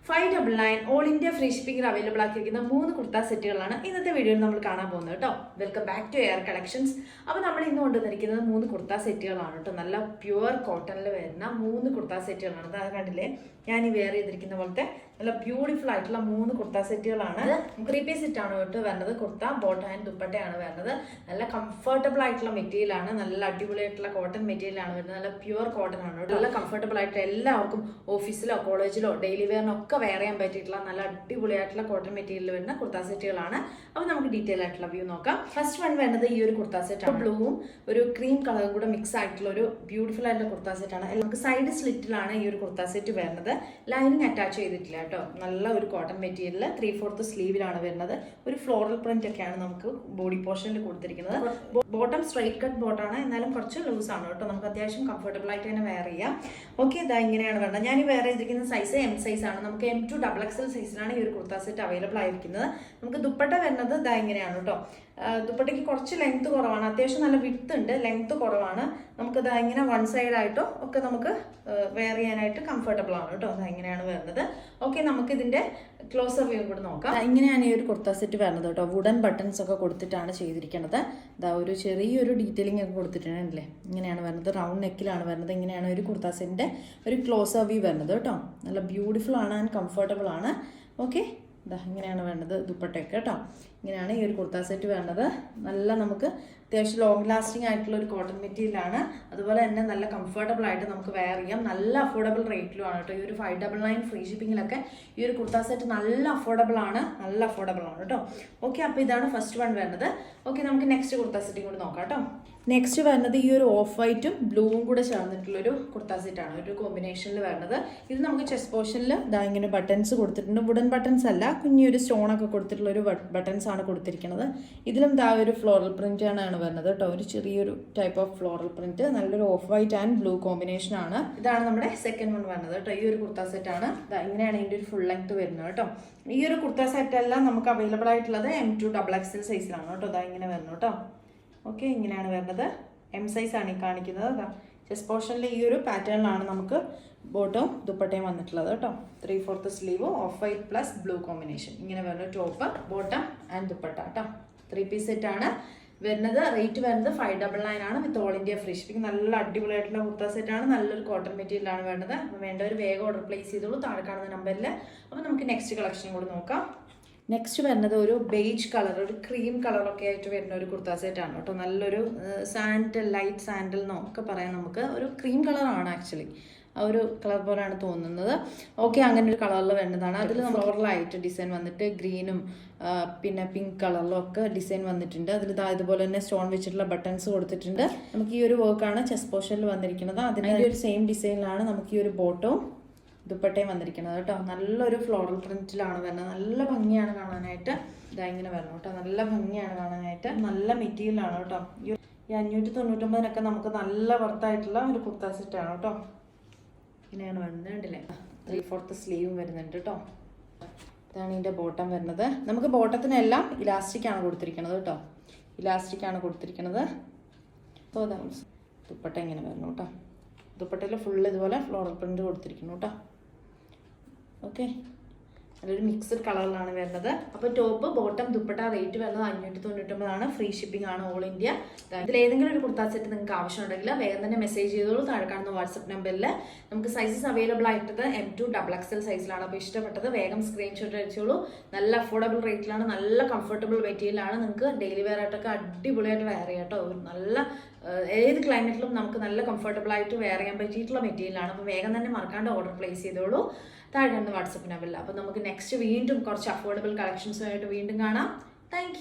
599 all India free ഷിപ്പിംഗിൽ available ആക്കിയിരിക്കുന്ന 3 കുർത്ത സെറ്റുകളാണ് ഇന്നത്തെ വീഡിയോയിൽ നമ്മൾ കാണാൻ പോകുന്നത് കേട്ടോ. Welcome back to Air Collections. അപ്പോൾ നമ്മൾ ഇന്ന് കൊണ്ടുവന്നിരിക്കുന്നത് 3 കുർത്ത സെറ്റുകളാണ് കേട്ടോ. നല്ല പ്യുവർ കോട്ടണിൽ വരുന്ന 3 കുർത്ത സെറ്റുകളാണ്. അത് കണ്ടില്ലേ, ഞാൻ ഈ വെയർ ചെയ്തിരിക്കുന്ന പോലത്തെ നല്ല ബ്യൂട്ടിഫുൾ ആയിട്ടുള്ള 3 കുർത്ത സെറ്റുകളാണ്. 3 പീസ് സെറ്റ് ആണ് കേട്ടോ വരുന്നത്. കുർത്ത, ബോട്ടം ആൻഡ് ദുപ്പട്ടയാണ് വരുന്നത്. നല്ല കംഫർട്ടബിൾ ആയിട്ടുള്ള മെറ്റീരിയൽ ആണ്. നല്ല അടിപൊളിയായിട്ടുള്ള കോട്ടൺ മെറ്റീരിയൽ ആണ് വരുന്നത്. നല്ല പ്യുവർ കോട്ടൺ ആണ് കേട്ടോ. നല്ല കംഫർട്ടബിൾ ആയിട്ട് എല്ലാവർക്കും ഓഫീസിലോ കോളേജിലോ ഡെയിലി വെയറിനോ ഒക്കെ വെയർ ചെയ്യാൻ പറ്റിയിട്ടുള്ള നല്ല അടിപൊളിയായിട്ടുള്ള കോട്ടൺ മെറ്റീരിയൽ വരുന്ന കുർത്ത സെറ്റുകളാണ്. അപ്പോൾ നമുക്ക് ഡീറ്റെയിൽ ആയിട്ടുള്ള വ്യൂ നോക്കാം. ഫസ്റ്റ് വൺ വരുന്നത് ഈ ഒരു കുർത്ത സെറ്റ് ആണ്. ബ്ലൂവും ഒരു ക്രീം കളറും കൂടെ മിക്സ് ആയിട്ടുള്ള ഒരു ബ്യൂട്ടിഫുൾ ആയിട്ടുള്ള കുർത്ത സെറ്റ് ആണ്. നമുക്ക് സൈഡ് സ്ലിറ്റിലാണ് ഈ ഒരു കുർത്ത സെറ്റ് വരുന്നത്. ലൈനിങ് അറ്റാച്ച് ചെയ്തിട്ടില്ല കേട്ടോ. നല്ല ഒരു കോട്ടൺ മെറ്റീരിയൽ 3/4 സ്ലീവിലാണ് വരുന്നത്. ഒരു ഫ്ലോറൽ പ്രിന്റ് ഒക്കെയാണ് നമുക്ക് ബോഡി പോർഷനിൽ കൊടുത്തിരിക്കുന്നത്. ബോട്ടം സ്ട്രൈറ്റ് കട്ട് ബോട്ടാണ്, എന്നാലും കുറച്ച് ലൂസ് ആണ് കേട്ടോ. നമുക്ക് അത്യാവശ്യം കംഫർട്ടബിൾ ആയിട്ട് തന്നെ വെയർ ചെയ്യാം. ഓക്കെ, ഇതാ ഇങ്ങനെയാണ് വരുന്നത്. ഞാൻ ഈ വെയർ ചെയ്തിരിക്കുന്ന സൈസ് M സൈസ് ആണ്. നമുക്ക് M2 XXL സൈസിലാണ് ഈ ഒരു കുർത്ത സെറ്റ് അവൈലബിൾ ആയിരിക്കുന്നത്. നമുക്ക് ദുപ്പട്ട വരുന്നത് ഇതാ ഇങ്ങനെയാണ് കേട്ടോ. ദുപ്പട്ടയ്ക്ക് കുറച്ച് ലെങ്ത് കുറവാണ്, അത്യാവശ്യം നല്ല വിഡ്ത്ത് ഉണ്ട്, ലെങ്ത് കുറവാണ്. നമുക്ക് ഇതാ ഇങ്ങനെ വൺ സൈഡ് ആയിട്ടോ ഒക്കെ നമുക്ക് വെയർ ചെയ്യാനായിട്ട് കംഫർട്ടബിൾ ആണ് കേട്ടോ. അതാ ഇങ്ങനെയാണ് വരുന്നത്. ഓക്കെ, നമുക്ക് ഇതിന്റെ ക്ലോസർ വ്യൂ കൂടെ നോക്കാം. ഇങ്ങനെയാണ് ഈ ഒരു കുർത്ത സെറ്റ് വരുന്നത് കേട്ടോ. വുഡൻ ബട്ടൺസ് ഒക്കെ കൊടുത്തിട്ടാണ് ചെയ്തിരിക്കുന്നത്. ഇതാ ഒരു ചെറിയൊരു ഡീറ്റെയിലിംഗ് ഒക്കെ കൊടുത്തിട്ടുണ്ടല്ലേ. ഇങ്ങനെയാണ് വരുന്നത്. റൗണ്ട് നെക്കിലാണ് വരുന്നത്. ഇങ്ങനെയാണ് ഒരു കുർത്ത സെറ്റിന്റെ ഒരു ക്ലോസർ വ്യൂ വരുന്നത് കേട്ടോ. നല്ല ബ്യൂട്ടിഫുൾ ആണ് ആൻഡ് കംഫർട്ടബിൾ ആണ്. ഓക്കെ, ഇതാ ഇങ്ങനെയാണ് വേണ്ടത് ദുപ്പട്ടയൊക്കെ കേട്ടോ. ഇങ്ങനെയാണ് ഈ ഒരു കുർത്ത സെറ്റ് വേണ്ടത്. നല്ല നമുക്ക് അത്യാവശ്യം ലോങ് ലാസ്റ്റിംഗ് ആയിട്ടുള്ള ഒരു കോട്ടൺ മെറ്റീരിയലാണ്. അതുപോലെ തന്നെ നല്ല കംഫർട്ടബിൾ ആയിട്ട് നമുക്ക് വെയർ ചെയ്യാം. നല്ല അഫോർഡബിൾ റേറ്റിലുമാണ് കേട്ടോ. ഈ ഒരു 599 ഫ്രീ ഷിപ്പിങ്ങിലൊക്കെ ഈ ഒരു കുർത്ത സെറ്റ് നല്ല അഫോർഡബിൾ ആണ് കേട്ടോ. ഓക്കെ, അപ്പോൾ ഇതാണ് ഫസ്റ്റ് വൺ വരുന്നത്. ഓക്കെ, നമുക്ക് നെക്സ്റ്റ് കുർത്ത സെറ്റും കൂടി നോക്കാം കേട്ടോ. നെക്സ്റ്റ് വരുന്നത് ഈ ഒരു ഓഫ് വൈറ്റും ബ്ലൂവും കൂടെ ചേർന്നിട്ടുള്ളൊരു കുർത്ത സെറ്റാണ്. ഒരു കോമ്പിനേഷനിൽ വരുന്നത്. ഇത് നമുക്ക് ചെസ്റ്റ് പോർഷനിൽ ഇതാ ഇങ്ങനെ ബട്ടൺസ് കൊടുത്തിട്ടുണ്ട്. വുഡൻ ബട്ടൺസ് അല്ല, കുഞ്ഞൊരു സ്റ്റോണൊക്കെ കൊടുത്തിട്ടുള്ള ഒരു ബട്ടൺസ് ആണ് കൊടുത്തിരിക്കുന്നത്. ഇതിലും ഇതാ ഒരു ഫ്ലോറൽ പ്രിന്റ് ആണ് വരുന്നത് കേട്ടോ. ഒരു ചെറിയൊരു ടൈപ്പ് ഓഫ് ഫ്ലോറൽ പ്രിന്റ്. നല്ലൊരു of white and blue combination ആണ്. ഇതാണ് നമ്മുടെ സെക്കൻഡ് വൺ വരുന്നത് കേട്ടോ. ഈ ഒരു കുർത്ത സെറ്റ് ആണ്. ഇങ്ങനെയാണ് ഇതിന്റെ ഒരു ഫുൾ ലെങ്ത് വരുന്നത് കേട്ടോ. ഈ ഒരു കുർത്ത സെറ്റ് എല്ലാം നമുക്ക് അവൈലബിൾ ആയിട്ടുള്ളത് M2 XXL സൈസിലാണ് കേട്ടോ. ഇങ്ങനെ വരുന്നു കേട്ടോ. ഓക്കെ, ഇങ്ങനെയാണ് വരുന്നത്. M സൈസ് ആണ് ഈ കാണിക്കുന്നത്. ചെസ്റ്റ് പോർഷനിൽ ഈ ഒരു പാറ്റേണിലാണ് നമുക്ക് ബോട്ടവും ദുപ്പട്ടയും വന്നിട്ടുള്ളത് കേട്ടോ. 3/4 sleeve, off white plus blue combination. ഇങ്ങനെ വരുന്ന ടോപ്പ്, ബോട്ടം ആൻഡ് ദുപ്പട്ട കേട്ടോ. 3 പീസ് സെറ്റ് ആണ് വരുന്നത്. റേറ്റ് വരുന്നത് 599 ആണ് with all India free shipping. നല്ല അടിപൊളിയായിട്ടുള്ള കുർത്ത സെറ്റ് ആണ്. നല്ലൊരു കോട്ടൺ മെറ്റീരിയൽ ആണ് വേണ്ടത്. അപ്പോൾ വേണ്ടവർ വേഗം ഓർഡർ പ്ലേസ് ചെയ്തോളൂ താഴെ കാണുന്ന നമ്പറിൽ. അപ്പോൾ നമുക്ക് നെക്സ്റ്റ് കളക്ഷൻ കൂടി നോക്കാം. നെക്സ്റ്റ് വരുന്നത് ഒരു ബേജ് കളർ, ഒരു ക്രീം കളറൊക്കെ ആയിട്ട് വരുന്ന ഒരു കുർത്ത സെറ്റ് ആണ് കേട്ടോ. നല്ലൊരു സാൻഡൽ, ലൈറ്റ് സാൻഡൽ എന്നോ ഒക്കെ പറയാം. നമുക്ക് ഒരു ക്രീം കളറാണ് ആക്ച്വലി. ആ ഒരു കളർ പോലെയാണ് തോന്നുന്നത്. ഓക്കെ, അങ്ങനെ ഒരു കളറിൽ വരുന്നതാണ്. അതിൽ ഫ്ലോറലായിട്ട് ഡിസൈൻ വന്നിട്ട് ഗ്രീനും പിന്നെ പിങ്ക് കളറിലും ഒക്കെ ഡിസൈൻ വന്നിട്ടുണ്ട്. അതിൽ ഇതുപോലെ തന്നെ സ്റ്റോൺ വെച്ചിട്ടുള്ള ബട്ടൺസ് കൊടുത്തിട്ടുണ്ട്. നമുക്ക് ഈ ഒരു വർക്കാണ് ചെസ്റ്റ് പോർഷനിൽ വന്നിരിക്കുന്നത്. അതിൻ്റെ ഒരു സെയിം ഡിസൈനിലാണ് നമുക്ക് ഈ ഒരു ബോട്ടവും ദുപ്പട്ടയും വന്നിരിക്കുന്നത് കേട്ടോ. നല്ലൊരു ഫ്ലോറൽ പ്രിന്റിലാണ് വരുന്നത്. നല്ല ഭംഗിയാണ് കാണാനായിട്ട്. ഇങ്ങനെ വരണം കേട്ടോ. നല്ല ഭംഗിയാണ് കാണാനായിട്ട്. നല്ല മെറ്റീരിയലാണ് കേട്ടോ. ഈ 599 നമുക്ക് നല്ല വർത്തായിട്ടുള്ള ഒരു കുർത്ത സെറ്റാണ് കേട്ടോ. ഇങ്ങനെയാണ് വരുന്നത്. കണ്ടില്ലേ, 3/4 സ്ലീവും വരുന്നുണ്ട് കേട്ടോ. ഇതാണ് ഇതിൻ്റെ ബോട്ടം വരുന്നത്. നമുക്ക് ബോട്ടത്തിനെല്ലാം ഇലാസ്റ്റിക് ആണ് കൊടുത്തിരിക്കുന്നത് കേട്ടോ. ഇലാസ്റ്റിക് ആണ് കൊടുത്തിരിക്കുന്നത്. അപ്പോൾ ദുപ്പട്ട ഇങ്ങനെ വരുന്നു കേട്ടോ. ദുപ്പട്ടയിൽ ഫുള്ള് ഇതുപോലെ ഫ്ലോറൽ പ്രിന്റ് കൊടുത്തിരിക്കുന്നു കേട്ടോ. ഓക്കെ, നല്ലൊരു മിക്സഡ് കളറിലാണ് വരുന്നത്. അപ്പോൾ ടോപ്പ്, ബോട്ടം, ദുപ്പട്ട റേറ്റ് വരുന്നത് 599 ആണ്. ഫ്രീ ഷിപ്പിംഗ് ആണ് ഓൾ ഇന്ത്യ. ഇതിൽ ഏതെങ്കിലും ഒരു കുർത്ത സെറ്റ് നിങ്ങൾക്ക് ആവശ്യമുണ്ടെങ്കിൽ വേഗം തന്നെ മെസ്സേജ് ചെയ്തോളൂ താഴെ കാണുന്ന വാട്സപ്പ് നമ്പറിൽ. നമുക്ക് സൈസസ് അവൈലബിൾ ആയിട്ടത് M2 XXL സൈസിലാണ്. അപ്പോൾ ഇഷ്ടപ്പെട്ടത് വേഗം സ്ക്രീൻഷോട്ട് അടിച്ചോളൂ. നല്ല അഫോർഡബിൾ റേറ്റിലാണ്. നല്ല കംഫർട്ടബിൾ മെറ്റീരിയലാണ്. നിങ്ങൾക്ക് ഡെയിലി വെയർ ആയിട്ടൊക്കെ അടിപൊളിയായിട്ട് വെയർ ചെയ്യാം കേട്ടോ. നല്ല ഏത് ക്ലൈമറ്റിലും നമുക്ക് നല്ല കംഫർട്ടബിൾ ആയിട്ട് വെയർ ചെയ്യാൻ പറ്റിയിട്ടുള്ള മെറ്റീരിയലാണ്. അപ്പോൾ വേഗം തന്നെ മറക്കാണ്ട് ഓർഡർ പ്ലേസ് ചെയ്തോളൂ താഴെ കാണുന്ന വാട്സപ്പ് നമ്പറിൽ. അപ്പോൾ നമുക്ക് നെക്സ്റ്റ് വീണ്ടും കുറച്ച് അഫോർഡബിൾ കളക്ഷൻസുമായിട്ട് വീണ്ടും കാണാം. താങ്ക്